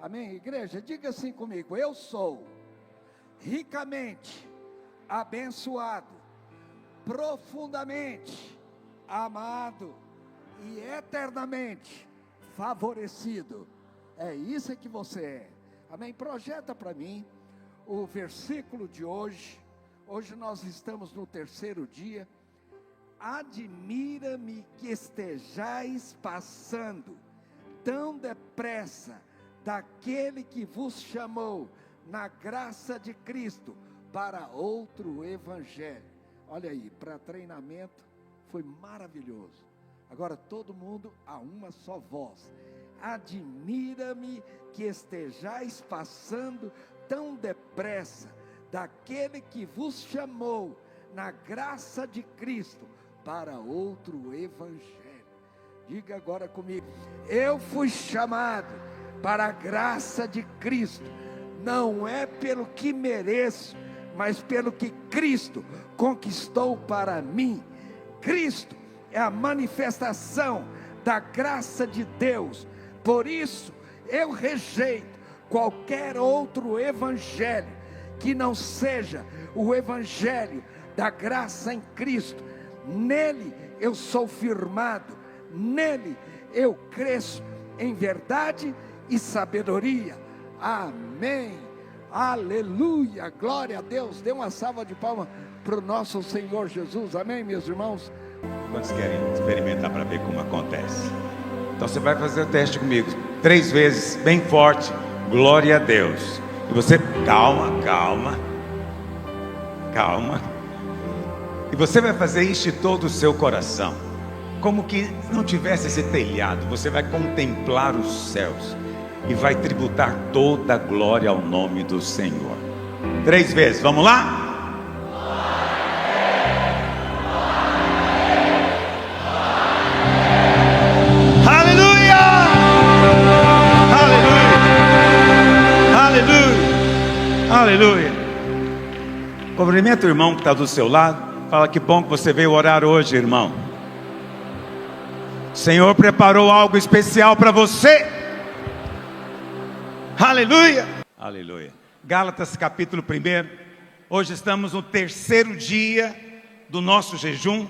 Amém, igreja? Diga assim comigo: eu sou ricamente abençoado, profundamente amado e eternamente favorecido. É isso que você é. Amém? Projeta para mim o versículo de hoje. Hoje nós estamos no terceiro dia. Admira-me que estejais passando tão depressa daquele que vos chamou na graça de Cristo para outro evangelho. Olha aí, para treinamento foi maravilhoso. Agora todo mundo a uma só voz. Admira-me que estejais passando tão depressa daquele que vos chamou na graça de Cristo para outro evangelho. Diga agora comigo: eu fui chamado para a graça de Cristo, não é pelo que mereço, mas pelo que Cristo conquistou para mim. Cristo é a manifestação da graça de Deus. Por isso eu rejeito qualquer outro evangelho que não seja o evangelho da graça em Cristo. Nele eu sou firmado, nele eu cresço em verdade e sabedoria. Amém, aleluia, glória a Deus. Dê uma salva de palmas para o nosso Senhor Jesus. Amém, meus irmãos? Quantos querem experimentar para ver como acontece? Então você vai fazer o teste comigo 3 vezes, bem forte. Glória a Deus. E você, calma. E você vai fazer isso de todo o seu coração, como que não tivesse esse telhado. Você vai contemplar os céus e vai tributar toda a glória ao nome do Senhor. 3 vezes, vamos lá? Aleluia. Cumprimenta o irmão que está do seu lado. Fala: que bom que você veio orar hoje, irmão. O Senhor preparou algo especial para você. Aleluia. Aleluia. Gálatas capítulo 1. Hoje estamos no terceiro dia do nosso jejum.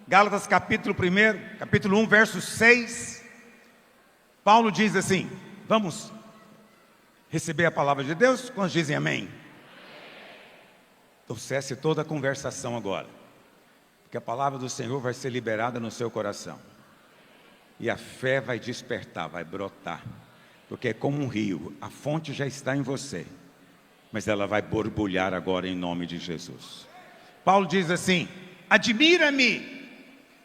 Gálatas capítulo 1, capítulo 1, verso 6. Paulo diz assim: vamos receber a palavra de Deus? Quando dizem amém? Então cesse toda a conversação agora, porque a palavra do Senhor vai ser liberada no seu coração, e a fé vai despertar, vai brotar, porque é como um rio, a fonte já está em você, mas ela vai borbulhar agora em nome de Jesus. Paulo diz assim: admira-me.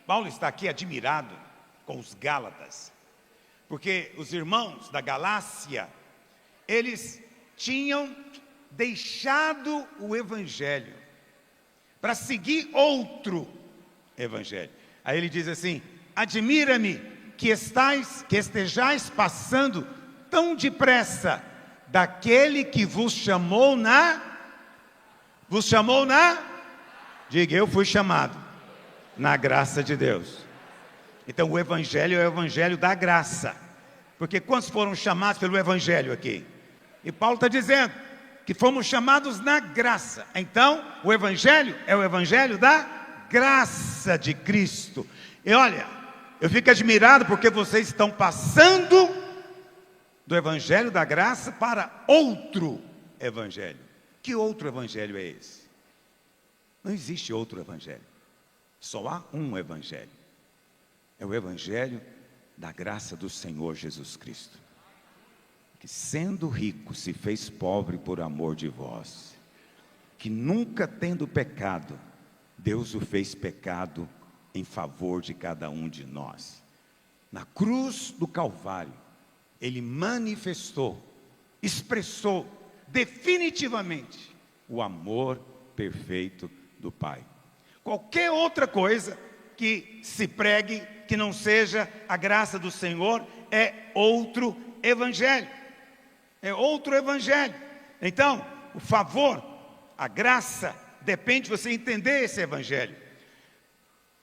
Paulo está aqui admirado com os Gálatas, porque os irmãos da Galácia, eles tinham deixado o evangelho para seguir outro evangelho. Aí ele diz assim: admira-me que estejais passando tão depressa daquele que vos chamou na... Diga: eu fui chamado na graça de Deus. Então o evangelho é o evangelho da graça, porque quantos foram chamados pelo evangelho aqui? E Paulo está dizendo que fomos chamados na graça. Então o evangelho é o evangelho da graça de Cristo. E olha, eu fico admirado porque vocês estão passando do evangelho da graça para outro evangelho. Que outro evangelho é esse? Não existe outro evangelho, só há um evangelho. É o evangelho da graça do Senhor Jesus Cristo, que sendo rico se fez pobre por amor de vós, que nunca tendo pecado, Deus o fez pecado em favor de cada um de nós. Na cruz do Calvário, Ele manifestou, expressou definitivamente o amor perfeito do Pai. Qualquer outra coisa que se pregue que não seja a graça do Senhor é outro evangelho. É outro evangelho. Então, o favor, a graça, depende de você entender esse evangelho.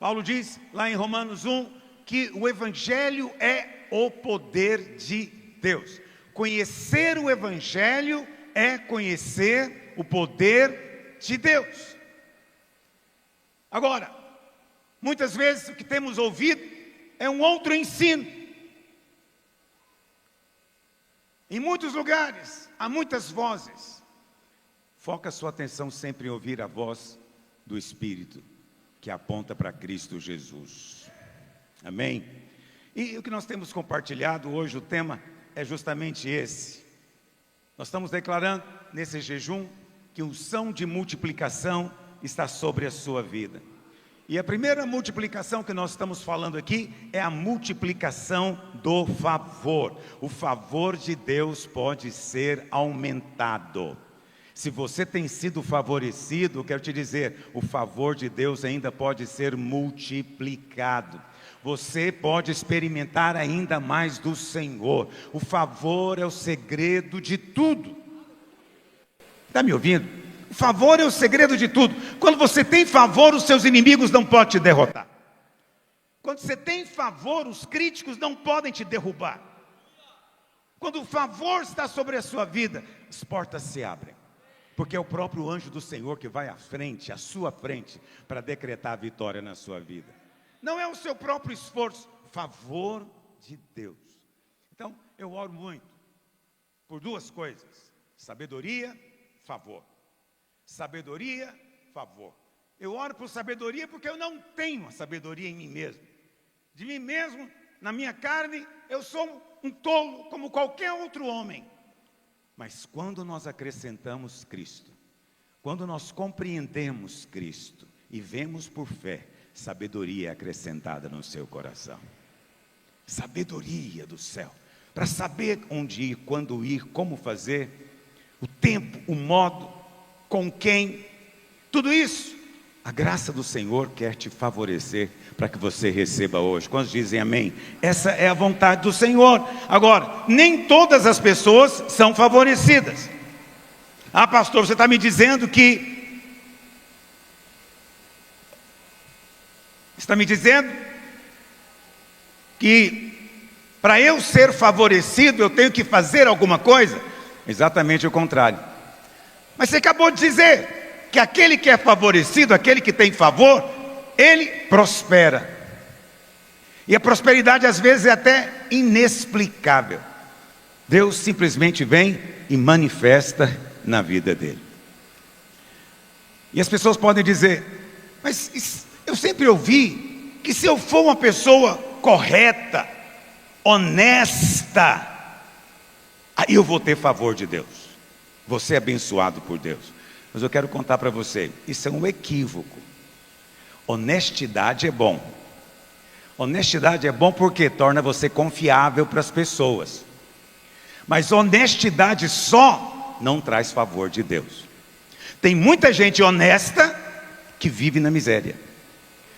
Paulo diz lá em Romanos 1 que o evangelho é o poder de Deus. conhecer o Evangelho é conhecer o poder de Deus. Agora, muitas vezes o que temos ouvido é um outro ensino. Em muitos lugares, há muitas vozes. Foca sua atenção sempre em ouvir a voz do Espírito, que aponta para Cristo Jesus. Amém? E o que nós temos compartilhado hoje, o tema é justamente esse. Nós estamos declarando nesse jejum que unção de multiplicação está sobre a sua vida. E a primeira multiplicação que nós estamos falando aqui é a multiplicação do favor. O favor de Deus pode ser aumentado. Se você tem sido favorecido, eu quero te dizer, o favor de Deus ainda pode ser multiplicado. Você pode experimentar ainda mais do Senhor. O favor é o segredo de tudo. Está me ouvindo? O favor é o segredo de tudo. Quando você tem favor, os seus inimigos não podem te derrotar. Quando você tem favor, os críticos não podem te derrubar. Quando o favor está sobre a sua vida, as portas se abrem. Porque é o próprio anjo do Senhor que vai à frente, à sua frente, para decretar a vitória na sua vida. Não é o seu próprio esforço, favor de Deus. Então, eu oro muito por duas coisas: sabedoria, favor. Sabedoria, favor. Eu oro por sabedoria porque eu não tenho a sabedoria em mim mesmo. De mim mesmo, na minha carne, eu sou um tolo como qualquer outro homem. Mas quando nós acrescentamos Cristo, quando nós compreendemos Cristo e vemos por fé, sabedoria é acrescentada no seu coração. Sabedoria do céu. Para saber onde ir, quando ir, como fazer, o tempo, o modo, com quem, tudo isso, a graça do Senhor quer te favorecer para que você receba hoje. Quantos dizem amém? Essa é a vontade do Senhor. Agora, nem todas as pessoas são favorecidas. Ah, pastor, você está me dizendo que... Está me dizendo que para eu ser favorecido eu tenho que fazer alguma coisa? Exatamente o contrário. Mas você acabou de dizer que aquele que é favorecido, aquele que tem favor, ele prospera. E a prosperidade às vezes é até inexplicável. Deus simplesmente vem e manifesta na vida dele. E as pessoas podem dizer, mas eu sempre ouvi que se eu for uma pessoa correta, honesta, aí eu vou ter favor de Deus. Você é abençoado por Deus. Mas eu quero contar para você, isso é um equívoco. Honestidade é bom. Honestidade é bom porque torna você confiável para as pessoas. Mas honestidade só não traz favor de Deus. Tem muita gente honesta que vive na miséria.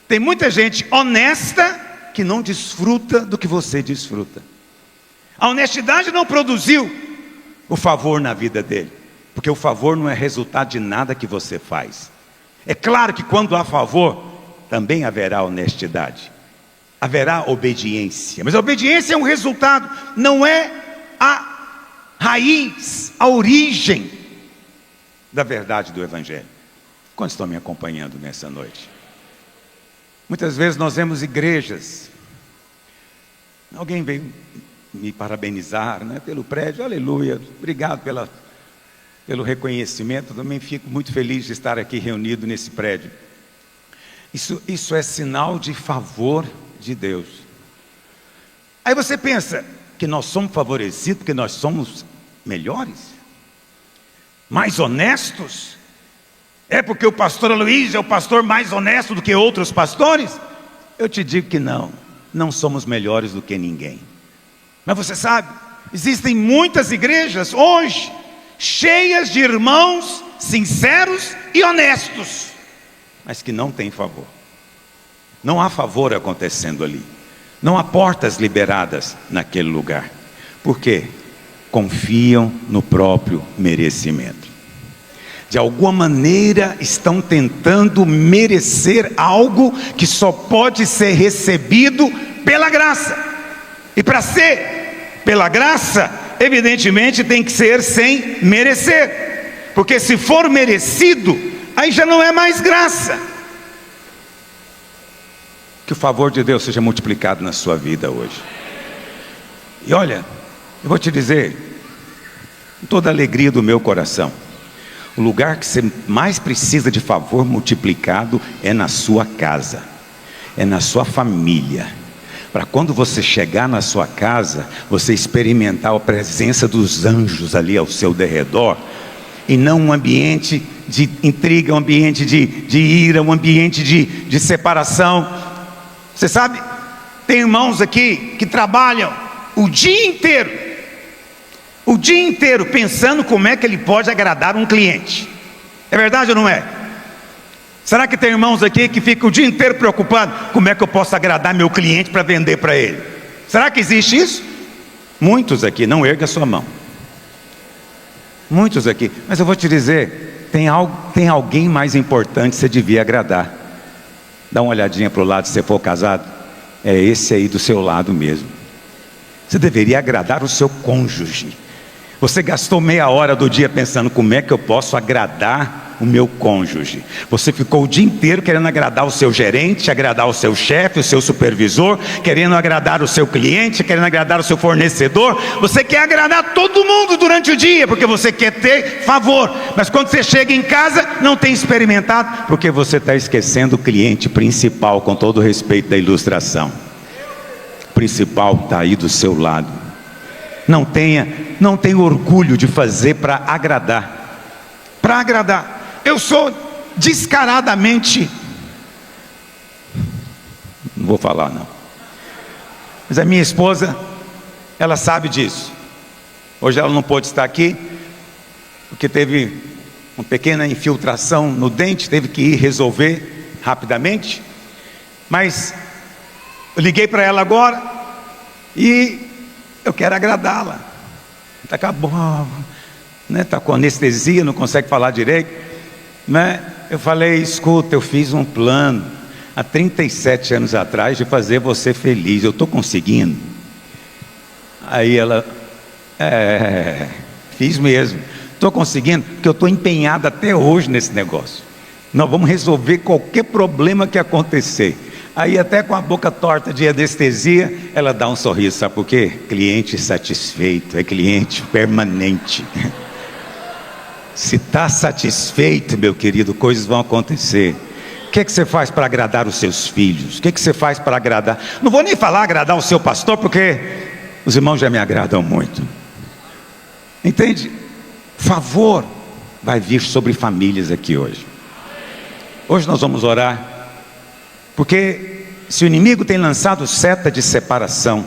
Tem muita gente honesta que não desfruta do que você desfruta. A honestidade não produziu o favor na vida dele. Porque o favor não é resultado de nada que você faz. É claro que quando há favor, também haverá honestidade. Haverá obediência. Mas a obediência é um resultado, não é a raiz, a origem da verdade do Evangelho. Quantos estão me acompanhando nessa noite? Muitas vezes nós vemos igrejas. Alguém veio me parabenizar, né, pelo prédio. Aleluia, obrigado pelo reconhecimento. Também fico muito feliz de estar aqui reunido nesse prédio. Isso é sinal de favor de Deus. Aí você pensa que nós somos favorecidos porque nós somos melhores, mais honestos? É porque o pastor Luiz é o pastor mais honesto do que outros pastores? Eu te digo que não somos melhores do que ninguém. Mas você sabe, existem muitas igrejas hoje cheias de irmãos sinceros e honestos, mas que não têm favor. Não há favor acontecendo ali. Não há portas liberadas naquele lugar. Por quê? Confiam no próprio merecimento. De alguma maneira estão tentando merecer algo que só pode ser recebido pela graça. E para ser pela graça, evidentemente tem que ser sem merecer, porque se for merecido, aí já não é mais graça. Que o favor de Deus seja multiplicado na sua vida hoje. E olha, eu vou te dizer, com toda a alegria do meu coração, o lugar que você mais precisa de favor multiplicado é na sua casa, é na sua família. Para quando você chegar na sua casa, você experimentar a presença dos anjos ali ao seu derredor, e não um ambiente de intriga, um ambiente de ira, um ambiente de separação. Você sabe, tem irmãos aqui que trabalham o dia inteiro pensando como é que ele pode agradar um cliente. É verdade ou não é? Será que tem irmãos aqui que ficam o dia inteiro preocupados, como é que eu posso agradar meu cliente para vender para ele? Será que existe isso? Muitos aqui, não erga a sua mão. Muitos aqui, mas eu vou te dizer, tem alguém mais importante que você devia agradar. Dá uma olhadinha para o lado, se você for casado, é esse aí do seu lado mesmo. Você deveria agradar o seu cônjuge. Você gastou meia hora do dia pensando como é que eu posso agradar o meu cônjuge. Você ficou o dia inteiro querendo agradar o seu gerente, agradar o seu chefe, o seu supervisor, querendo agradar o seu cliente, querendo agradar o seu fornecedor. Você quer agradar todo mundo durante o dia, porque você quer ter favor. Mas quando você chega em casa, não tem experimentado, porque você está esquecendo o cliente principal, com todo o respeito da ilustração. O principal está aí do seu lado. Não tenha orgulho de fazer para agradar. Para agradar. Eu sou descaradamente, não vou falar não, mas a minha esposa, ela sabe disso. Hoje ela não pôde estar aqui, porque teve uma pequena infiltração no dente, teve que ir resolver rapidamente. Mas eu liguei para ela agora e eu quero agradá-la. Acabou, né? Está com anestesia, não consegue falar direito, né? Eu falei, escuta, eu fiz um plano há 37 anos atrás de fazer você feliz. Eu estou conseguindo? Aí ela, fiz mesmo. Estou conseguindo, porque eu estou empenhado até hoje nesse negócio. Nós vamos resolver qualquer problema que acontecer. Aí até com a boca torta de anestesia, ela dá um sorriso, sabe por quê? Cliente satisfeito, é cliente permanente. Se está satisfeito, meu querido, coisas vão acontecer. O que você faz para agradar os seus filhos? O que você faz para agradar? Não vou nem falar agradar o seu pastor, porque os irmãos já me agradam muito. Entende? Favor vai vir sobre famílias aqui hoje. Hoje nós vamos orar, porque se o inimigo tem lançado seta de separação,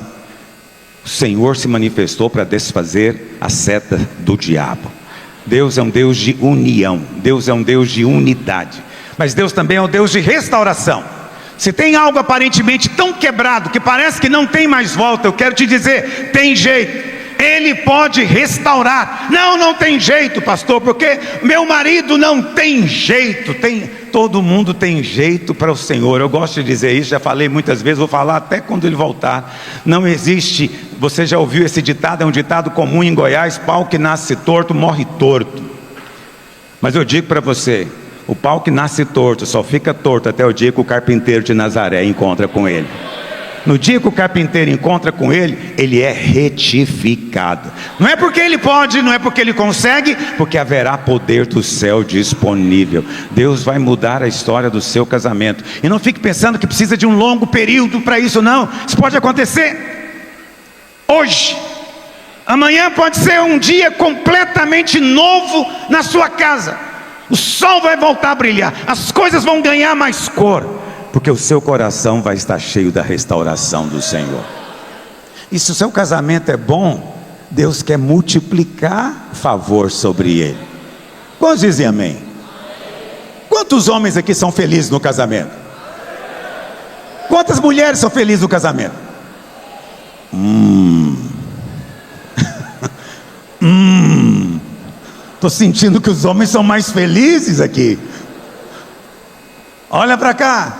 o Senhor se manifestou para desfazer a seta do diabo. Deus é um Deus de união, Deus é um Deus de unidade, mas Deus também é um Deus de restauração. Se tem algo aparentemente tão quebrado que parece que não tem mais volta, eu quero te dizer, tem jeito. Ele pode restaurar. Não tem jeito, pastor, porque meu marido não tem jeito. Todo mundo tem jeito para o Senhor. Eu gosto de dizer isso, já falei muitas vezes, vou falar até quando ele voltar. Não existe, você já ouviu esse ditado, é um ditado comum em Goiás: pau que nasce torto, morre torto. Mas eu digo para você, o pau que nasce torto só fica torto até o dia que o carpinteiro de Nazaré encontra com ele. No dia que o carpinteiro encontra com ele, ele é retificado. Não é porque ele pode, não é porque ele consegue, porque haverá poder do céu disponível. Deus vai mudar a história do seu casamento. E não fique pensando que precisa de um longo período para isso, não. Isso pode acontecer hoje. Amanhã pode ser um dia completamente novo na sua casa. O sol vai voltar a brilhar, as coisas vão ganhar mais cor, porque o seu coração vai estar cheio da restauração do Senhor. E se o seu casamento é bom, Deus quer multiplicar favor sobre ele. Quantos dizem amém? Quantos homens aqui são felizes no casamento? Quantas mulheres são felizes no casamento? Estou sentindo que os homens são mais felizes aqui. Olha para cá.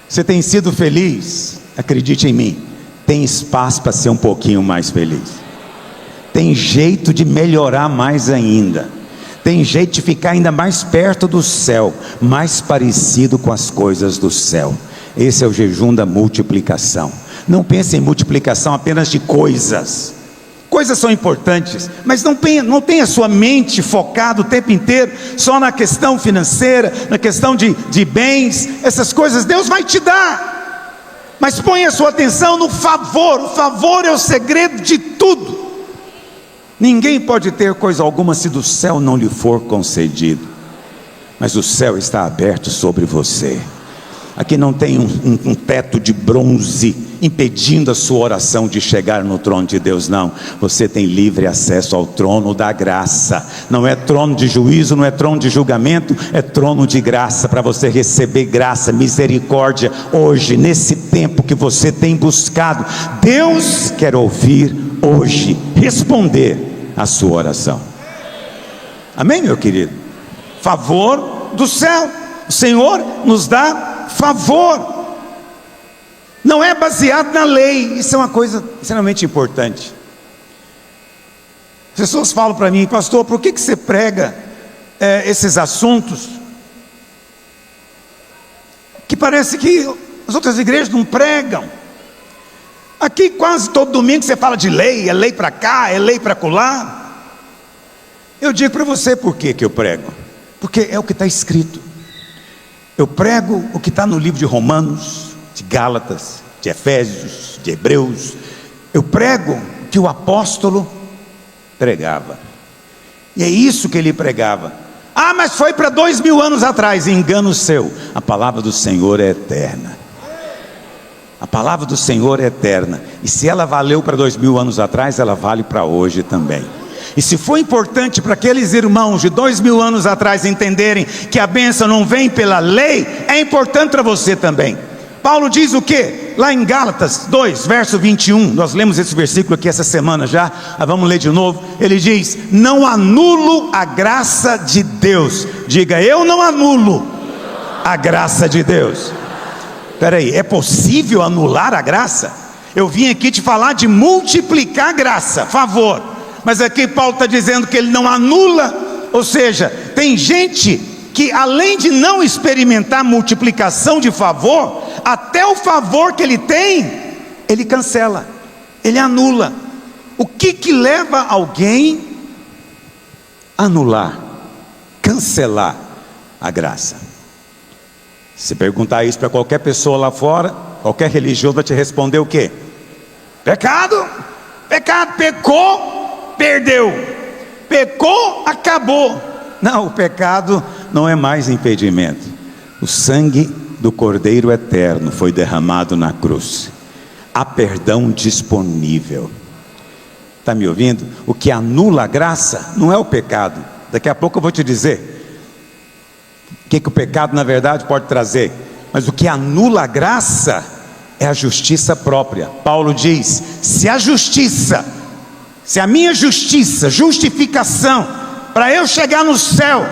Você tem sido feliz? Acredite em mim, tem espaço para ser um pouquinho mais feliz. tem jeito de melhorar mais ainda. Tem jeito de ficar ainda mais perto do céu, mais parecido com as coisas do céu. Esse é o jejum da multiplicação. Não pense em multiplicação apenas de coisas. Coisas são importantes, mas não tenha a sua mente focada o tempo inteiro só na questão financeira, na questão de bens. Essas coisas Deus vai te dar, mas ponha a sua atenção no favor. O favor é o segredo de tudo. Ninguém pode ter coisa alguma se do céu não lhe for concedido, mas o céu está aberto sobre você. Aqui não tem um teto de bronze impedindo a sua oração de chegar no trono de Deus, não. Você tem livre acesso ao trono da graça. Não é trono de juízo, não é trono de julgamento, é trono de graça, para você receber graça, misericórdia. Hoje, nesse tempo que você tem buscado, Deus quer ouvir hoje, responder a sua oração. Amém, meu querido? Favor do céu. O Senhor nos dá favor. Não é baseado na lei. Isso é uma coisa extremamente importante. As pessoas falam para mim: pastor, por que você prega esses assuntos que parece que as outras igrejas não pregam? Aqui quase todo domingo você fala de lei, é lei para cá, é lei para acolá. Eu digo para você por que eu prego. Porque é o que está escrito. Eu prego o que está no livro de Romanos, de Gálatas, de Efésios, de Hebreus. Eu prego o que o apóstolo pregava. E é isso que ele pregava. Ah, mas foi para 2000 anos atrás. Engano seu. A palavra do Senhor é eterna. A palavra do Senhor é eterna. E se ela valeu para 2000 anos atrás, ela vale para hoje também. E se foi importante para aqueles irmãos de 2000 anos atrás entenderem que a bênção não vem pela lei, é importante para você também. Paulo diz o que? Lá em Gálatas 2, verso 21, nós lemos esse versículo aqui essa semana já, vamos ler de novo. Ele diz: não anulo a graça de Deus. Diga: eu não anulo a graça de Deus. Espera aí, é possível anular a graça? Eu vim aqui te falar de multiplicar a graça, favor. Mas aqui Paulo está dizendo que ele não anula. Ou seja, tem gente que além de não experimentar multiplicação de favor, até o favor que ele tem, ele cancela, ele anula. O que leva alguém a anular, cancelar a graça? Se perguntar isso para qualquer pessoa lá fora, qualquer religioso vai te responder o quê? Pecado, pecou, perdeu, pecou, acabou. Não, o pecado não é mais impedimento. O sangue do Cordeiro Eterno foi derramado na cruz. Há perdão disponível. Está me ouvindo? O que anula a graça não é o pecado. Daqui a pouco eu vou te dizer o que o pecado na verdade pode trazer. Mas o que anula a graça é a justiça própria. Paulo diz: se a minha justiça, justificação, para eu chegar no céu,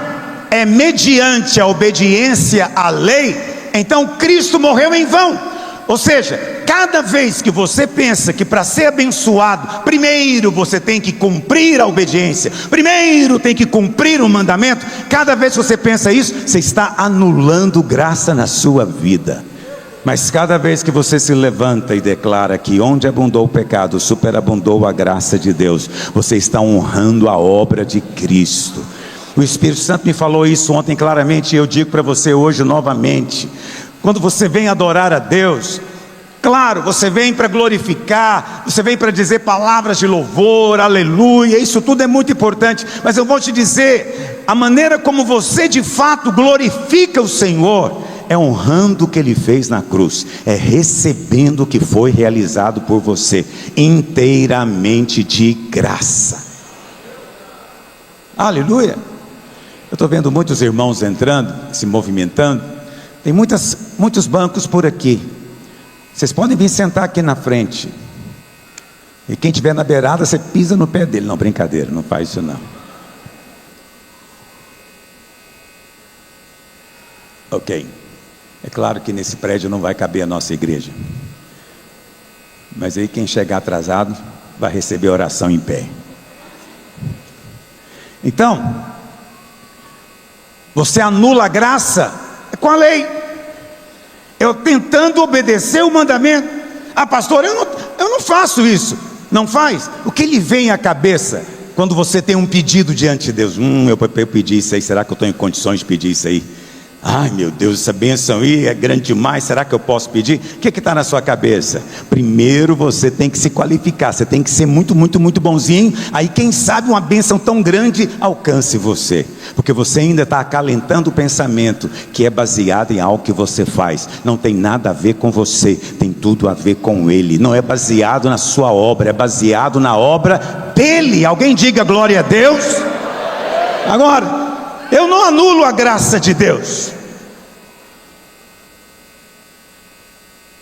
é mediante a obediência à lei, então Cristo morreu em vão. Ou seja, cada vez que você pensa que para ser abençoado, primeiro você tem que cumprir a obediência, primeiro tem que cumprir o mandamento, cada vez que você pensa isso, você está anulando graça na sua vida. Mas cada vez que você se levanta e declara que onde abundou o pecado, superabundou a graça de Deus, você está honrando a obra de Cristo. O Espírito Santo me falou isso ontem claramente, e eu digo para você hoje novamente. Quando você vem adorar a Deus, claro, você vem para glorificar, você vem para dizer palavras de louvor, aleluia, isso tudo é muito importante. Mas eu vou te dizer, a maneira como você de fato glorifica o Senhor é honrando o que Ele fez na cruz, é recebendo o que foi realizado por você, inteiramente de graça. Aleluia. Eu estou vendo muitos irmãos entrando, se movimentando. Tem muitos bancos por aqui. Vocês podem vir sentar aqui na frente. E quem estiver na beirada, você pisa no pé dele. Não, brincadeira, não faz isso não. Ok. É claro que nesse prédio não vai caber a nossa igreja. Mas aí quem chegar atrasado vai receber oração em pé. Então, você anula a graça com a lei. Eu tentando obedecer o mandamento. Ah, pastor, eu não faço isso. Não faz? O que lhe vem à cabeça quando você tem um pedido diante de Deus? Eu pedi isso aí, será que eu estou em condições de pedir isso aí? Ai meu Deus, essa bênção aí é grande demais, será que eu posso pedir? O que está na sua cabeça? Primeiro você tem que se qualificar, você tem que ser muito, muito, muito bonzinho. Aí quem sabe uma bênção tão grande alcance você, porque você ainda está acalentando o pensamento que é baseado em algo que você faz. Não tem nada a ver com você, tem tudo a ver com Ele. Não é baseado na sua obra, é baseado na obra dEle. Alguém diga glória a Deus. Agora, eu não anulo a graça de Deus.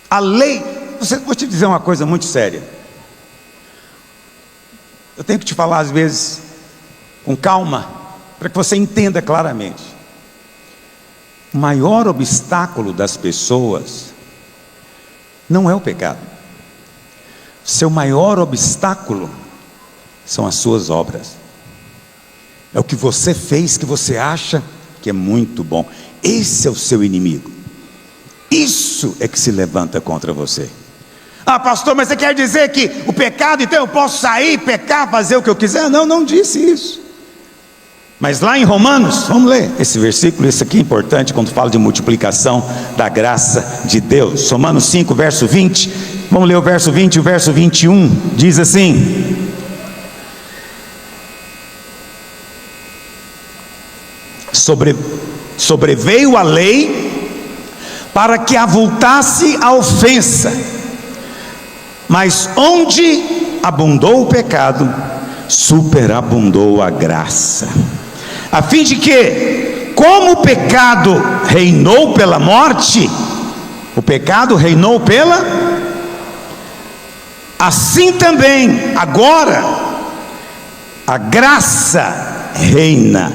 A lei, vou te dizer uma coisa muito séria. Eu tenho que te falar às vezes com calma, para que você entenda claramente. O maior obstáculo das pessoas não é o pecado. Seu maior obstáculo são as suas obras. É o que você fez, que você acha que é muito bom. Esse é o seu inimigo. Isso é que se levanta contra você. Ah, pastor, mas você quer dizer que o pecado, então eu posso sair, pecar, fazer o que eu quiser? Não, não disse isso. Mas lá em Romanos, vamos ler esse versículo. Esse aqui é importante quando fala de multiplicação da graça de Deus. Romanos 5, verso 20. Vamos ler o verso 20 e o verso 21. Diz assim: sobreveio a lei para que avultasse a ofensa, mas onde abundou o pecado, superabundou a graça, a fim de que, como o pecado reinou pela morte, o pecado reinou assim também agora a graça reina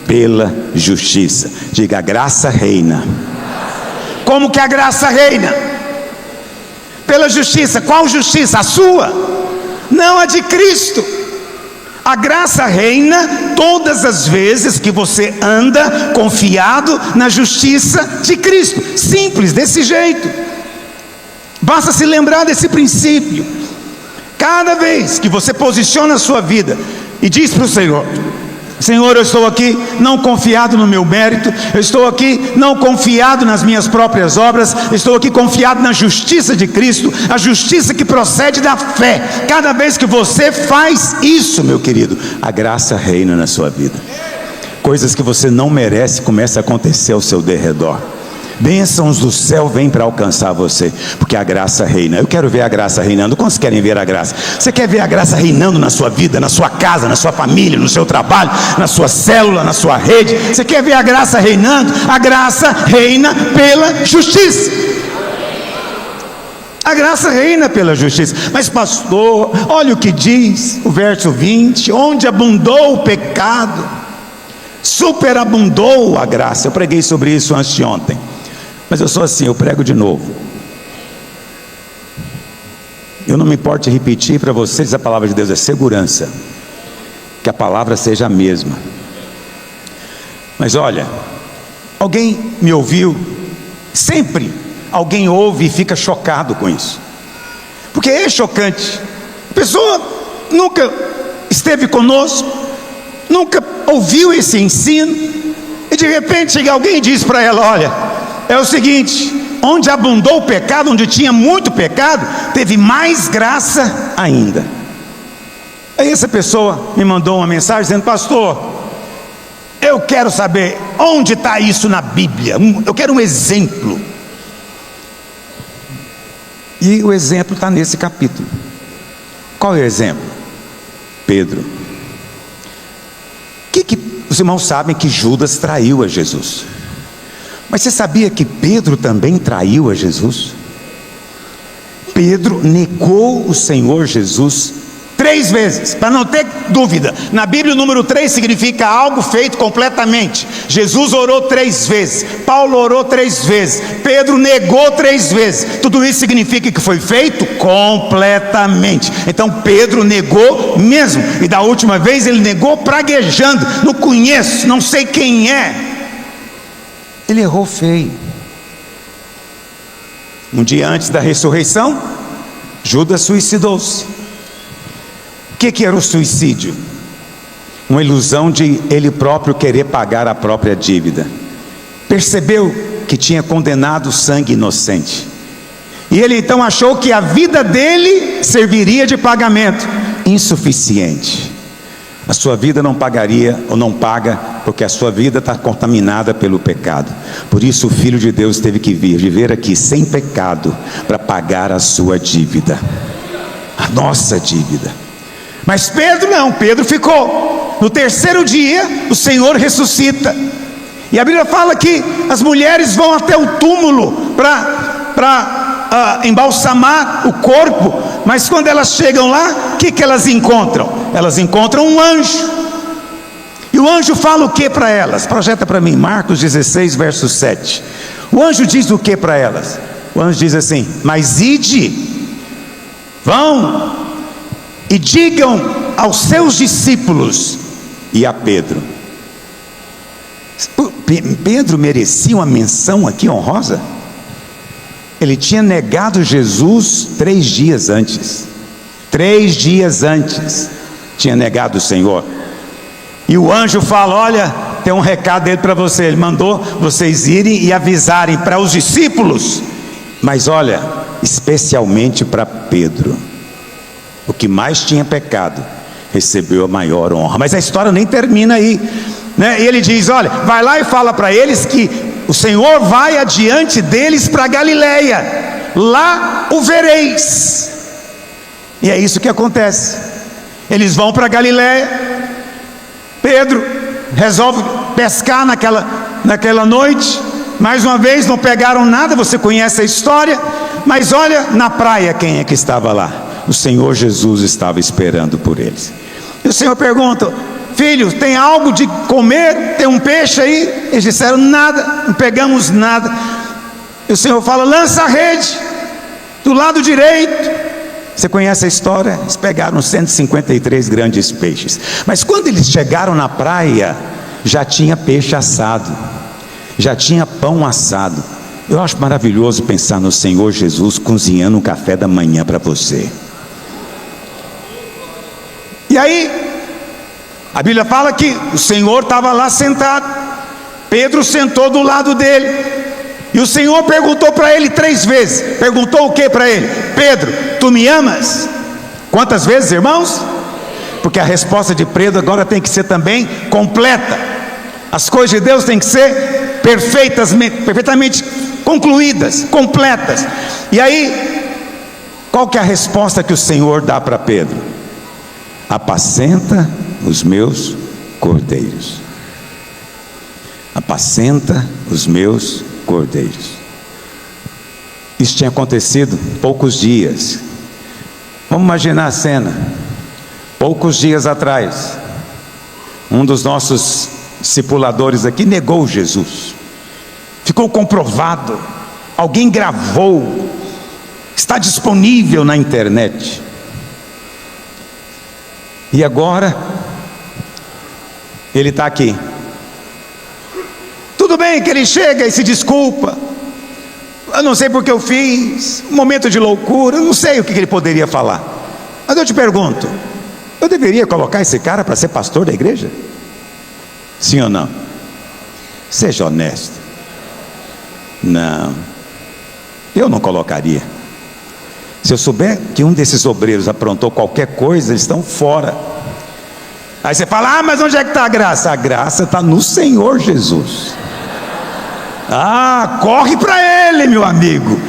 pela justiça. Diga, a graça reina. Como que a graça reina? Pela justiça. Qual justiça? A sua? Não, a de Cristo. A graça reina todas as vezes que você anda confiado na justiça de Cristo. Simples, desse jeito. Basta se lembrar desse princípio. Cada vez que você posiciona a sua vida e diz para o Senhor: Senhor, eu estou aqui não confiado no meu mérito, eu estou aqui não confiado nas minhas próprias obras, estou aqui confiado na justiça de Cristo, a justiça que procede da fé. Cada vez que você faz isso, meu querido, a graça reina na sua vida. Coisas que você não merece começam a acontecer ao seu derredor. Bênçãos do céu vêm para alcançar você, porque a graça reina. Eu quero ver a graça reinando. Quantos querem ver a graça? Você quer ver a graça reinando na sua vida, na sua casa, na sua família, no seu trabalho, na sua célula, na sua rede? Você quer ver a graça reinando? A graça reina pela justiça. A graça reina pela justiça. Mas pastor, olha o que diz o verso 20: onde abundou o pecado, superabundou a graça. Eu preguei sobre isso anteontem, mas eu sou assim, eu prego de novo. Eu não me importo de repetir para vocês, a palavra de Deus é segurança, que a palavra seja a mesma. Mas olha, alguém me ouviu? Sempre alguém ouve e fica chocado com isso, porque é chocante. A pessoa nunca esteve conosco, nunca ouviu esse ensino, e de repente chega alguém e diz para ela: olha, é o seguinte, onde abundou o pecado, onde tinha muito pecado, teve mais graça ainda. Aí essa pessoa me mandou uma mensagem dizendo: pastor, eu quero saber onde está isso na Bíblia, eu quero um exemplo. E o exemplo está nesse capítulo. Qual é o exemplo? Pedro. Que os irmãos sabem que Judas traiu a Jesus, mas você sabia que Pedro também traiu a Jesus? Pedro negou o Senhor Jesus 3 vezes, para não ter dúvida. Na Bíblia o número 3 significa algo feito completamente. Jesus orou 3 vezes, Paulo orou 3 vezes, Pedro negou 3 vezes. Tudo isso significa que foi feito completamente. Então Pedro negou mesmo, e da última vez ele negou praguejando: não conheço, não sei quem é. Ele errou feio. Um dia antes da ressurreição, Judas suicidou-se. O que era o suicídio? Uma ilusão de ele próprio querer pagar a própria dívida. Percebeu que tinha condenado sangue inocente, e ele então achou que a vida dele serviria de pagamento. Insuficiente. A sua vida não pagaria, ou não paga, porque a sua vida está contaminada pelo pecado. Por isso o Filho de Deus teve que vir, viver aqui sem pecado, para pagar a sua dívida, a nossa dívida. Mas Pedro não, Pedro ficou. No terceiro dia o Senhor ressuscita, e a Bíblia fala que as mulheres vão até o túmulo para embalsamar o corpo. Mas quando elas chegam lá, o que elas encontram? Elas encontram um anjo. E o anjo fala o que para elas? Projeta para mim, Marcos 16, verso 7. O anjo diz o que para elas? O anjo diz assim: mas ide, vão e digam aos seus discípulos e a Pedro. Pedro merecia uma menção aqui honrosa? Ele tinha negado Jesus 3 dias antes. 3 dias antes tinha negado o Senhor. E o anjo fala: olha, tem um recado dele para você. Ele mandou vocês irem e avisarem para os discípulos, mas olha, especialmente para Pedro, o que mais tinha pecado, recebeu a maior honra. Mas a história nem termina aí, né? E ele diz: olha, vai lá e fala para eles que o Senhor vai adiante deles para Galileia, lá o vereis. E é isso que acontece. Eles vão para Galileia. Pedro resolve pescar naquela noite. Mais uma vez não pegaram nada, você conhece a história. Mas olha na praia quem é que estava lá. O Senhor Jesus estava esperando por eles. E o Senhor pergunta: filhos, tem algo de comer? Tem um peixe aí? Eles disseram: nada, não pegamos nada. E o Senhor fala: lança a rede do lado direito. Você conhece a história? Eles pegaram 153 grandes peixes. Mas quando eles chegaram na praia, já tinha peixe assado, já tinha pão assado. Eu acho maravilhoso pensar no Senhor Jesus cozinhando um café da manhã para você. E aí a Bíblia fala que o Senhor estava lá sentado, Pedro sentou do lado dele, e o Senhor perguntou para ele 3 vezes. Perguntou o que para ele? Pedro, tu me amas? Quantas vezes, irmãos? Porque a resposta de Pedro agora tem que ser também completa. As coisas de Deus têm que ser perfeitamente concluídas, completas. E aí, qual que é a resposta que o Senhor dá para Pedro? Apacenta os meus cordeiros. Apacenta os meus cordeiros. Isso tinha acontecido poucos dias. Vamos imaginar a cena. Poucos dias atrás, um dos nossos discipuladores aqui negou Jesus. Ficou comprovado. Alguém gravou. Está disponível na internet. E agora ele está aqui. Tudo bem que ele chega e se desculpa: eu não sei porque eu fiz, um momento de loucura, eu não sei o que ele poderia falar. Mas eu te pergunto, eu deveria colocar esse cara para ser pastor da igreja? Sim ou não? Seja honesto. Não, eu não colocaria. Se eu souber que um desses obreiros aprontou qualquer coisa, eles estão fora. Aí você fala: ah, mas onde é que está a graça? A graça está no Senhor Jesus. Ah, corre para Ele, meu amigo.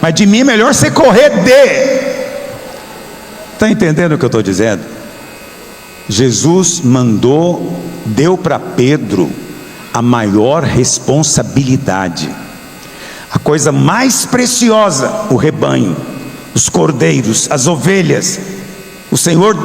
Mas de mim é melhor você correr Está entendendo o que eu estou dizendo? Jesus deu para Pedro a maior responsabilidade. A coisa mais preciosa, o rebanho, os cordeiros, as ovelhas. O Senhor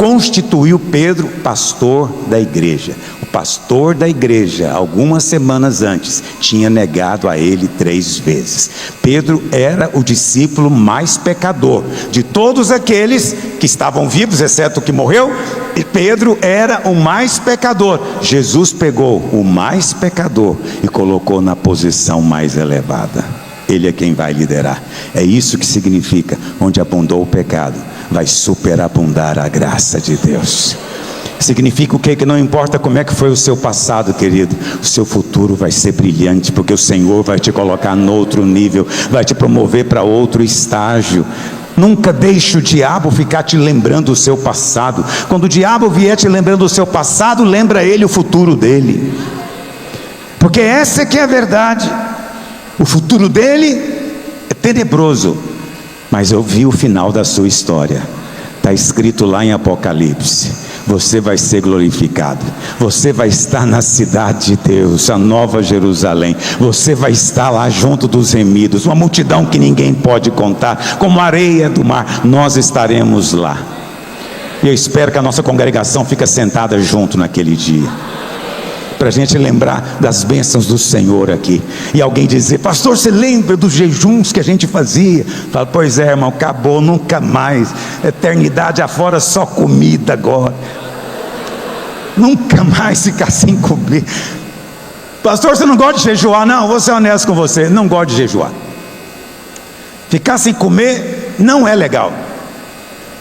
constituiu Pedro pastor da igreja. O pastor da igreja, algumas semanas antes, tinha negado a ele 3 vezes. Pedro era o discípulo mais pecador de todos aqueles que estavam vivos, exceto o que morreu. E Pedro era o mais pecador. Jesus pegou o mais pecador e colocou na posição mais elevada. Ele é quem vai liderar. É isso que significa: onde abundou o pecado, vai superabundar a graça de Deus. Significa o quê? Que não importa como é que foi o seu passado, querido, o seu futuro vai ser brilhante, porque o Senhor vai te colocar no outro nível, vai te promover para outro estágio. Nunca deixe o diabo ficar te lembrando do seu passado. Quando o diabo vier te lembrando do seu passado, lembra ele o futuro dele, porque essa é que é a verdade. O futuro dele é tenebroso, mas eu vi o final da sua história. Está escrito lá em Apocalipse: você vai ser glorificado, você vai estar na cidade de Deus, a nova Jerusalém, você vai estar lá junto dos remidos, uma multidão que ninguém pode contar, como a areia do mar, nós estaremos lá. E eu espero que a nossa congregação fique sentada junto naquele dia, para a gente lembrar das bênçãos do Senhor aqui. E alguém dizer: pastor, você lembra dos jejuns que a gente fazia? Fala: pois é, irmão, acabou, nunca mais. Eternidade afora, só comida agora. Nunca mais ficar sem comer. Pastor, você não gosta de jejuar? Não, vou ser honesto com você, não gosto de jejuar. Ficar sem comer não é legal,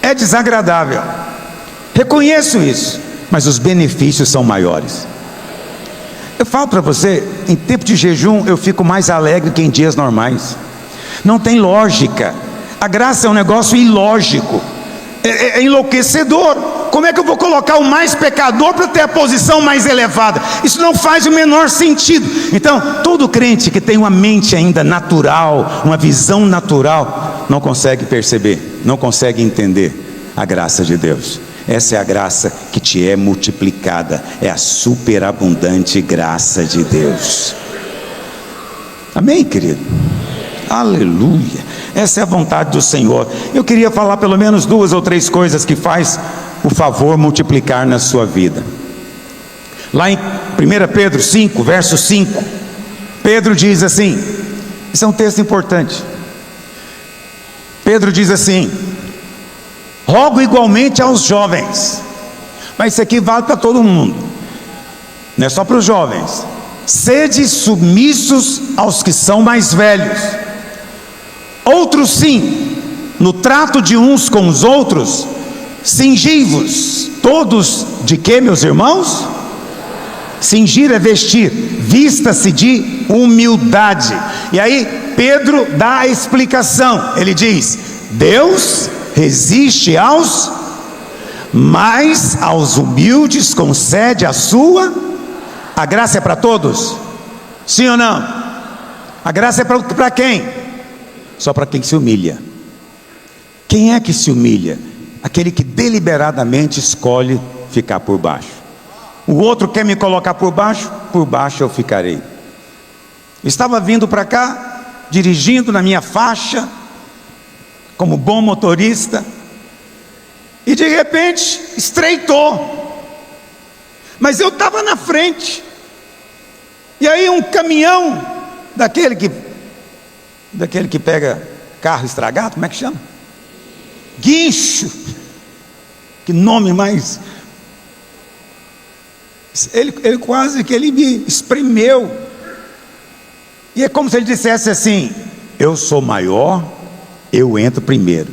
é desagradável, reconheço isso, mas os benefícios são maiores. Eu falo para você, em tempo de jejum eu fico mais alegre que em dias normais. Não tem lógica. A graça é um negócio ilógico, é enlouquecedor. Como é que eu vou colocar o mais pecador para ter a posição mais elevada? Isso não faz o menor sentido. Então, todo crente que tem uma mente ainda natural, uma visão natural, não consegue perceber, não consegue entender a graça de Deus. Essa é a graça que te é multiplicada, é a superabundante graça de Deus. Amém, querido? Aleluia. Essa é a vontade do Senhor. Eu queria falar pelo menos 2 ou 3 coisas que faz o favor multiplicar na sua vida. Lá em 1 Pedro 5, verso 5, Pedro diz assim, isso é um texto importante. Pedro diz assim: rogo igualmente aos jovens, mas isso aqui vale para todo mundo, não é só para os jovens. Sede submissos aos que são mais velhos. Outros sim, no trato de uns com os outros, cingivos. Todos de quê, meus irmãos? Cingir é vestir, vista-se de humildade. E aí Pedro dá a explicação, ele diz: Deus resiste aos, mas aos humildes concede a sua. A graça é para todos? Sim ou não? A graça é para quem? Só para quem se humilha. Quem é que se humilha? Aquele que deliberadamente escolhe ficar por baixo. O outro quer me colocar por baixo eu ficarei. Estava vindo para cá, dirigindo na minha faixa, como bom motorista, e de repente estreitou, mas eu estava na frente, e aí um caminhão, daquele que pega carro estragado, como é que chama? Guincho, que nome mais, ele quase que ele me espremeu, e é como se ele dissesse assim: eu sou maior, eu entro primeiro.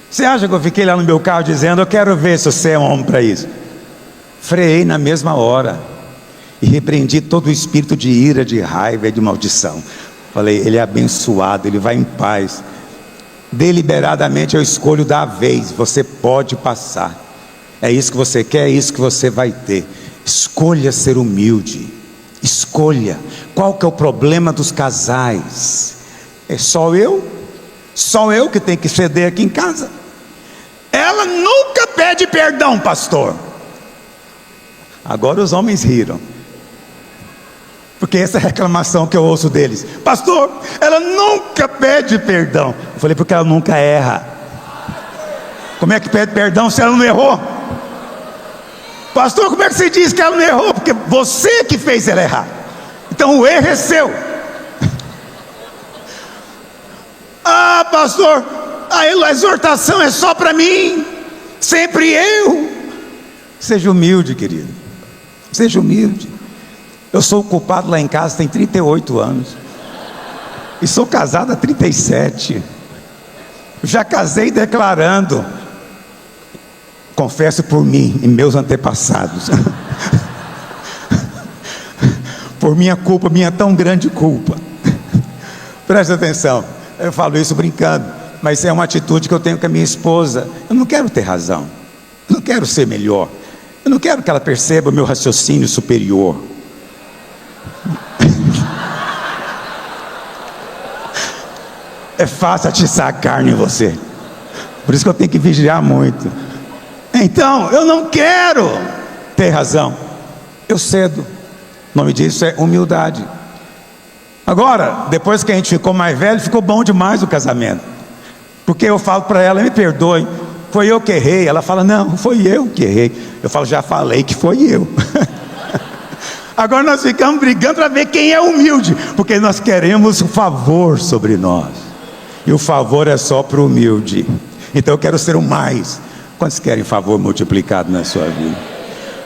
Você acha que eu fiquei lá no meu carro dizendo: eu quero ver se você é homem para isso? Freiei na mesma hora e repreendi todo o espírito de ira, de raiva e de maldição. Falei: ele é abençoado, ele vai em paz. Deliberadamente eu escolho dar a vez. Você pode passar. É isso que você quer, é isso que você vai ter. Escolha ser humilde. Escolha. Qual que é o problema dos casais? É só eu que tenho que ceder aqui em casa. Ela nunca pede perdão, pastor. Agora os homens riram, porque essa é a reclamação que eu ouço deles: pastor, ela nunca pede perdão. Eu falei: porque ela nunca erra. Como é que pede perdão se ela não errou? Pastor, como é que você diz que ela não errou? Porque você que fez ela errar. Então o erro é seu. Ah, pastor, a exortação é só para mim, sempre eu. Seja humilde, querido. Seja humilde. Eu sou o culpado lá em casa tem 38 anos. E sou casado há 37. Já casei declarando. Confesso por mim e meus antepassados. Por minha culpa, minha tão grande culpa. Presta atenção. Eu falo isso brincando, mas é uma atitude que eu tenho com a minha esposa. Eu não quero ter razão. Eu não quero ser melhor. Eu não quero que ela perceba o meu raciocínio superior. É fácil atiçar a carne em você. Por isso que eu tenho que vigiar muito. Então, eu não quero ter razão. Eu cedo. O nome disso é humildade. Agora, depois que a gente ficou mais velho, ficou bom demais o casamento. Porque eu falo para ela, me perdoe, foi eu que errei. Ela fala, não, foi eu que errei. Eu falo, já falei que foi eu. Agora nós ficamos brigando para ver quem é humilde, porque nós queremos o favor sobre nós. E o favor é só para o humilde. Então eu quero ser o mais. Quantos querem favor multiplicado na sua vida?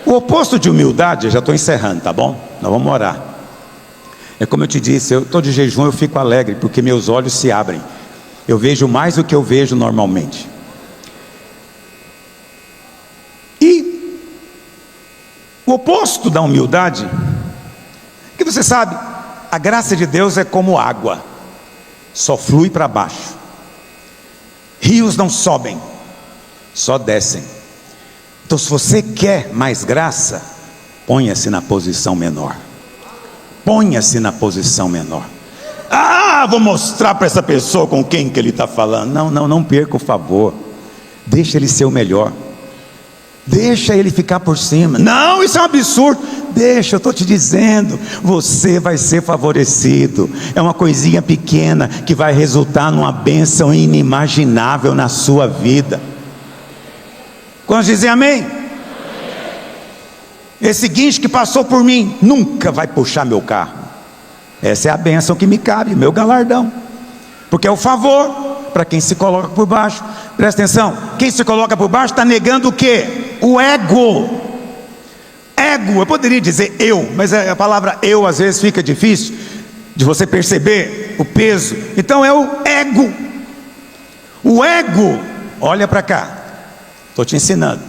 O oposto de humildade, eu já estou encerrando, tá bom? Nós vamos orar. É como eu te disse, eu estou de jejum, eu fico alegre, porque meus olhos se abrem. Eu vejo mais do que eu vejo normalmente. E o oposto da humildade, que você sabe, a graça de Deus é como água, só flui para baixo. Rios não sobem, só descem. Então, se você quer mais graça, ponha-se na posição menor. Ponha-se na posição menor. Ah, vou mostrar para essa pessoa com quem que ele está falando. Não perca o favor. Deixa ele ser o melhor. Deixa ele ficar por cima. Não, isso é um absurdo. Deixa, eu estou te dizendo, você vai ser favorecido. É uma coisinha pequena que vai resultar numa bênção inimaginável na sua vida. Quantos dizem amém? Esse guincho que passou por mim nunca vai puxar meu carro. Essa é a bênção que me cabe, meu galardão. Porque é o favor para quem se coloca por baixo. Presta atenção, quem se coloca por baixo está negando o quê? O ego. Ego, eu poderia dizer eu, mas a palavra eu às vezes fica difícil de você perceber o peso. Então é o ego. O ego, olha para cá, estou te ensinando.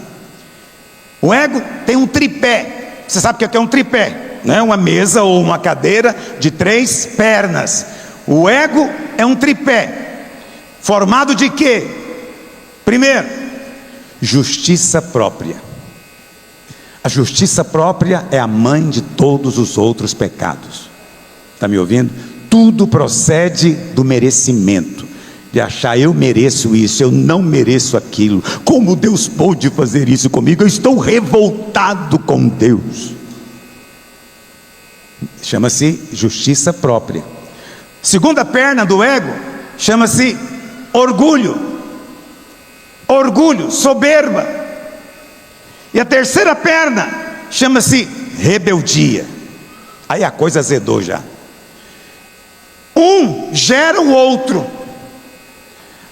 O ego tem um tripé. Você sabe o que é um tripé? Não é uma mesa ou uma cadeira de 3 pernas. O ego é um tripé formado de quê? Primeiro, justiça própria. A justiça própria é a mãe de todos os outros pecados. Está me ouvindo? Tudo procede do merecimento, de achar eu mereço isso, eu não mereço aquilo. Como Deus pôde fazer isso comigo? Eu estou revoltado com Deus. Chama-se justiça própria. Segunda perna do ego chama-se orgulho. Orgulho, soberba. E a terceira perna chama-se rebeldia. Aí a coisa azedou já. Um gera o outro.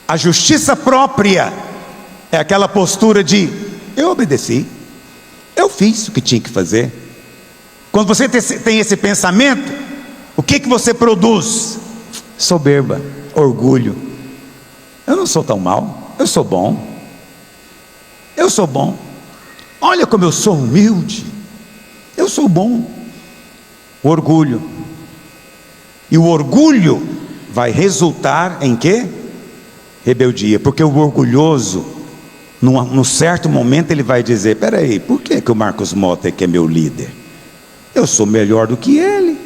A justiça própria é aquela postura de eu obedeci, eu fiz o que tinha que fazer. Quando você tem esse pensamento, o que você produz? Soberba, orgulho. Eu não sou tão mal, eu sou bom. Eu sou bom. Olha como eu sou humilde. Eu sou bom. Orgulho. E o orgulho vai resultar em quê? Rebeldia. Porque o orgulhoso, num certo momento, ele vai dizer: peraí, por que o Marcos Mota é que é meu líder? Eu sou melhor do que ele.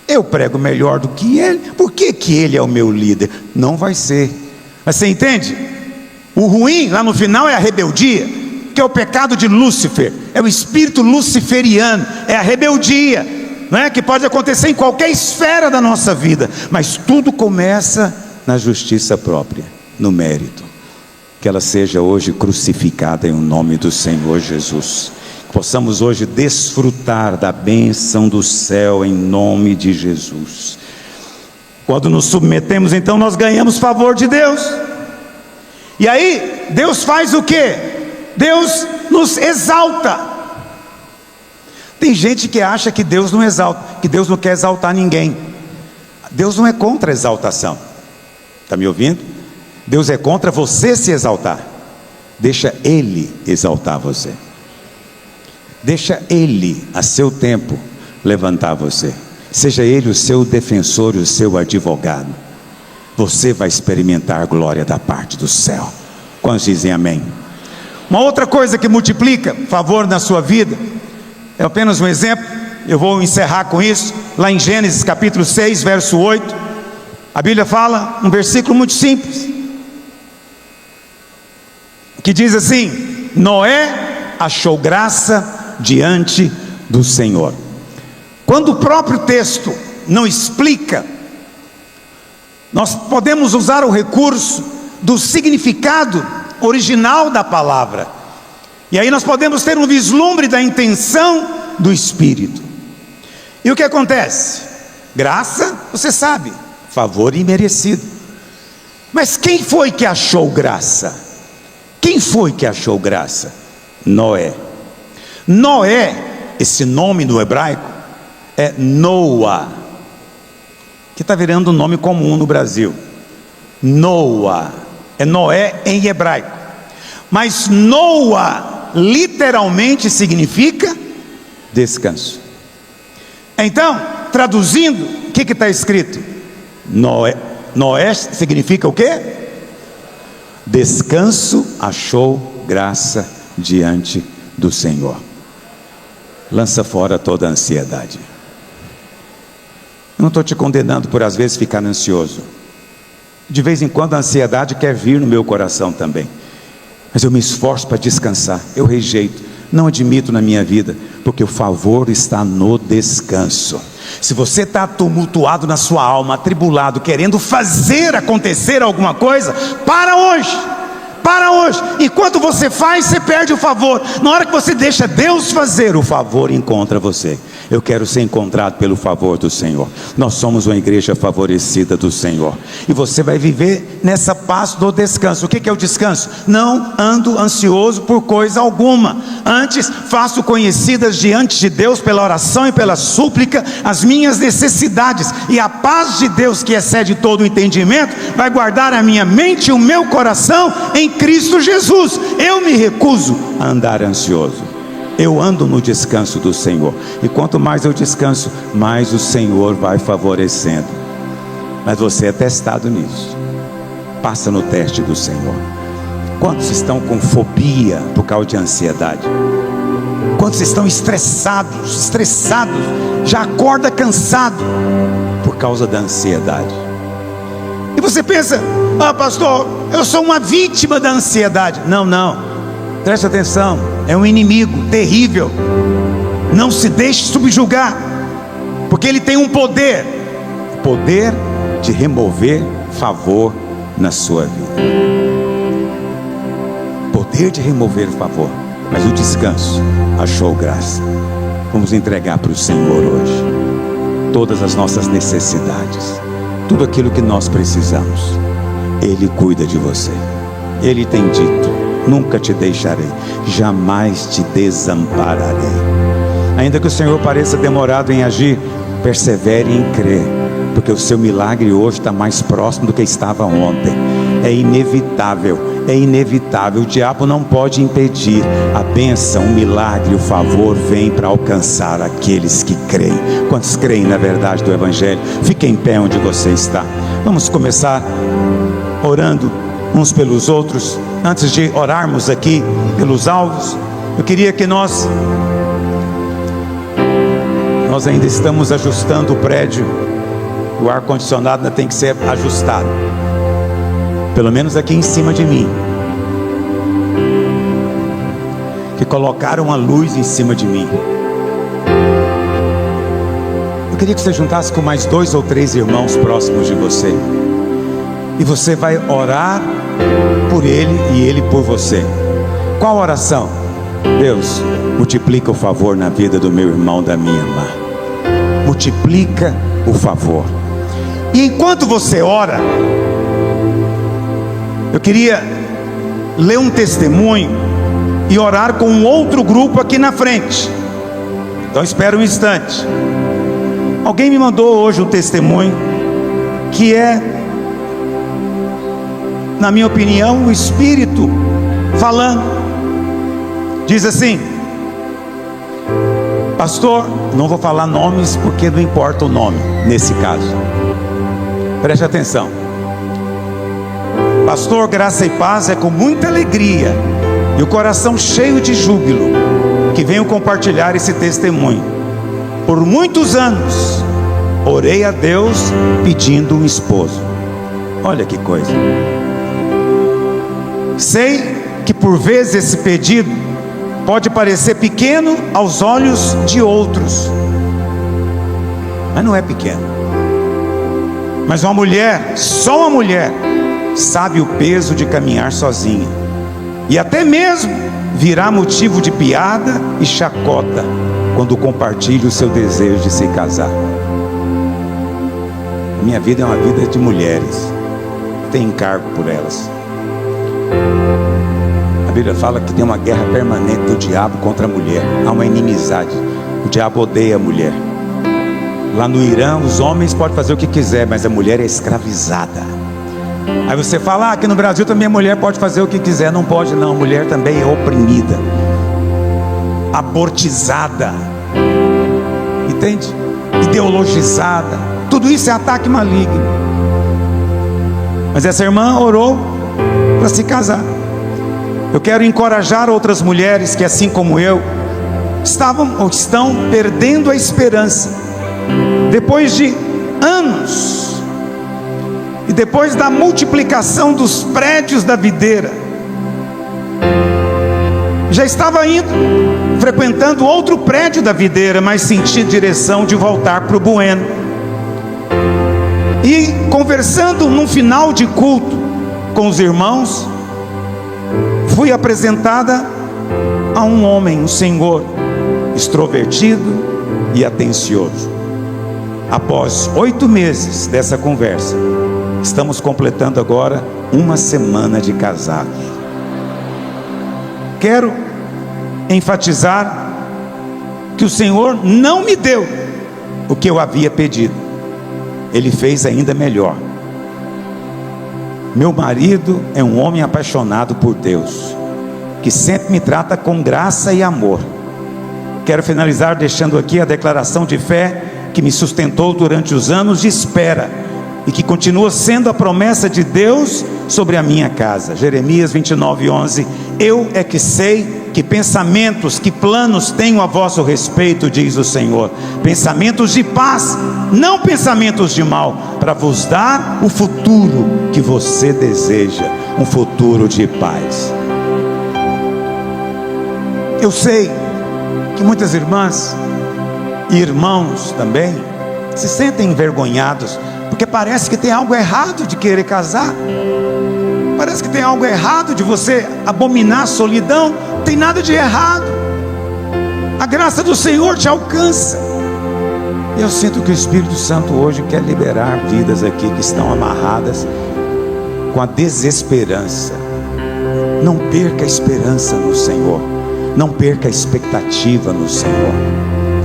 Eu prego melhor do que ele. Por que ele é o meu líder? Não vai ser. Mas você entende? O ruim lá no final é a rebeldia, que é o pecado de Lúcifer, é o espírito luciferiano, é a rebeldia, não é? Que pode acontecer em qualquer esfera da nossa vida, mas tudo começa na justiça própria, no mérito. que ela seja hoje crucificada em nome do Senhor Jesus. Que possamos hoje desfrutar da bênção do céu em nome de Jesus. Quando nos submetemos, então nós ganhamos favor de Deus. E aí, Deus faz o quê? Deus nos exalta. Tem gente que acha que Deus não exalta, que Deus não quer exaltar ninguém. Deus não é contra a exaltação. Está me ouvindo? Deus é contra você se exaltar. Deixa Ele exaltar você. Deixa Ele, a seu tempo, levantar você. Seja Ele o seu defensor e o seu advogado. Você vai experimentar glória da parte do céu. Quantos dizem amém? Uma outra coisa que multiplica favor na sua vida, é apenas um exemplo, eu vou encerrar com isso. Lá em Gênesis capítulo 6, verso 8, a Bíblia fala um versículo muito simples, que diz assim: Noé achou graça diante do Senhor. Quando o próprio texto não explica, nós podemos usar o recurso do significado original da palavra, e aí nós podemos ter um vislumbre da intenção do Espírito. E o que acontece? Graça, você sabe, favor imerecido. Mas quem foi que achou graça? Quem foi que achou graça? Noé. Noé, esse nome no hebraico é Noa, que está virando um nome comum no Brasil. Noa, é Noé em hebraico. Mas Noa literalmente significa descanso. Então, traduzindo, o que está escrito? Noé significa o quê? Descanso achou graça diante do Senhor. Lança fora toda a ansiedade. Eu não estou te condenando por às vezes ficar ansioso. De vez em quando a ansiedade quer vir no meu coração também, mas eu me esforço para descansar. Eu rejeito, não admito na minha vida, porque o favor está no descanso. Se você está tumultuado na sua alma, atribulado, querendo fazer acontecer alguma coisa, para hoje. Enquanto você faz, você perde o favor. Na hora que você deixa Deus fazer, o favor encontra você. Eu quero ser encontrado pelo favor do Senhor. Nós somos uma igreja favorecida do Senhor, e você vai viver nessa paz do descanso. O que é o descanso? Não ando ansioso por coisa alguma, antes faço conhecidas diante de Deus pela oração e pela súplica as minhas necessidades, e a paz de Deus, que excede todo o entendimento, vai guardar a minha mente e o meu coração em Cristo Jesus. Eu me recuso a andar ansioso. Eu ando no descanso do Senhor, e quanto mais eu descanso, mais o Senhor vai favorecendo. Mas você é testado nisso. Passa no teste do Senhor. Quantos estão com fobia por causa de ansiedade? Quantos estão estressados, já acorda cansado por causa da ansiedade? E você pensa: ah, pastor, eu sou uma vítima da ansiedade. Não, preste atenção, é um inimigo terrível. Não se deixe subjugar, porque ele tem um poder, o poder de remover favor na sua vida. Poder de remover favor. Mas o descanso achou graça. Vamos entregar para o Senhor hoje todas as nossas necessidades, tudo aquilo que nós precisamos. Ele cuida de você. Ele tem dito: nunca te deixarei, jamais te desampararei. Ainda que o Senhor pareça demorado em agir, persevere em crer, porque o seu milagre hoje está mais próximo do que estava ontem. É inevitável. O diabo não pode impedir. A bênção, o milagre, o favor vem para alcançar aqueles que creem. Quantos creem na verdade do Evangelho? Fique em pé onde você está. Vamos começar orando uns pelos outros. Antes de orarmos aqui pelos alvos, eu queria que nós ainda estamos ajustando o prédio. O ar-condicionado ainda tem que ser ajustado, pelo menos aqui em cima de mim, que colocaram a luz em cima de mim. Eu queria que você juntasse com mais 2 ou 3 irmãos próximos de você, e você vai orar por ele e ele por você. Qual oração? Deus, multiplica o favor na vida do meu irmão, da minha irmã. Multiplica o favor. E enquanto você ora, eu queria ler um testemunho e orar com um outro grupo aqui na frente. Então espera um instante. Alguém me mandou hoje um testemunho que é, na minha opinião, o Espírito falando. Diz assim: pastor, não vou falar nomes porque não importa o nome nesse caso. Preste atenção. Pastor, graça e paz, é com muita alegria e o coração cheio de júbilo que venho compartilhar esse testemunho. Por muitos anos orei a Deus pedindo um esposo. Olha que coisa. Sei que por vezes esse pedido pode parecer pequeno aos olhos de outros, mas não é pequeno. Mas uma mulher, só uma mulher, sabe o peso de caminhar sozinha, e até mesmo virá motivo de piada e chacota quando compartilha o seu desejo de se casar. Minha vida é uma vida de mulheres, tem encargo por elas. A Bíblia fala que tem uma guerra permanente do diabo contra a mulher. Há uma inimizade. O diabo odeia a mulher. Lá no Irã, os homens podem fazer o que quiser, mas a mulher é escravizada. Aí você fala, aqui no Brasil também a mulher pode fazer o que quiser. Não pode não, a mulher também é oprimida, abortizada, entende? Ideologizada. Tudo isso é ataque maligno. Mas essa irmã orou para se casar. Eu quero encorajar outras mulheres que, assim como eu, estavam ou estão perdendo a esperança. Depois de anos, e depois da multiplicação dos prédios da videira, já estava indo, frequentando outro prédio da videira, mas sentia direção de voltar para o Bueno. E conversando num final de culto com os irmãos, fui apresentada a um homem, um senhor extrovertido e atencioso. Após 8 meses dessa conversa, estamos completando agora 1 semana de casados. Quero enfatizar que o Senhor não me deu o que eu havia pedido. Ele fez ainda melhor. Meu marido é um homem apaixonado por Deus, que sempre me trata com graça e amor. Quero finalizar deixando aqui a declaração de fé que me sustentou durante os anos de espera e que continua sendo a promessa de Deus sobre a minha casa. Jeremias 29:11. Eu é que sei que pensamentos, que planos tenho a vosso respeito, diz o Senhor, pensamentos de paz, não pensamentos de mal, para vos dar o futuro que você deseja, um futuro de paz. Eu sei que muitas irmãs e irmãos também se sentem envergonhados, porque parece que tem algo errado de querer casar, parece que tem algo errado de você abominar a solidão. Não tem nada de errado, a graça do Senhor te alcança. Eu sinto que o Espírito Santo hoje quer liberar vidas aqui que estão amarradas com a desesperança. Não perca a esperança no Senhor, não perca a expectativa no Senhor.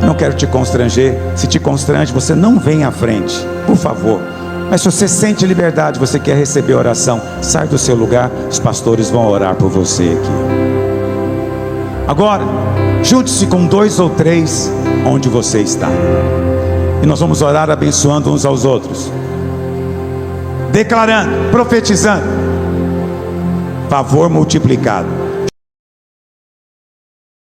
Não quero te constranger. Se te constrange, você não vem à frente, por favor. Mas se você sente liberdade, você quer receber oração, sai do seu lugar, os pastores vão orar por você aqui. Agora, junte-se com 2 ou 3 onde você está, e nós vamos orar abençoando uns aos outros, declarando, profetizando favor multiplicado.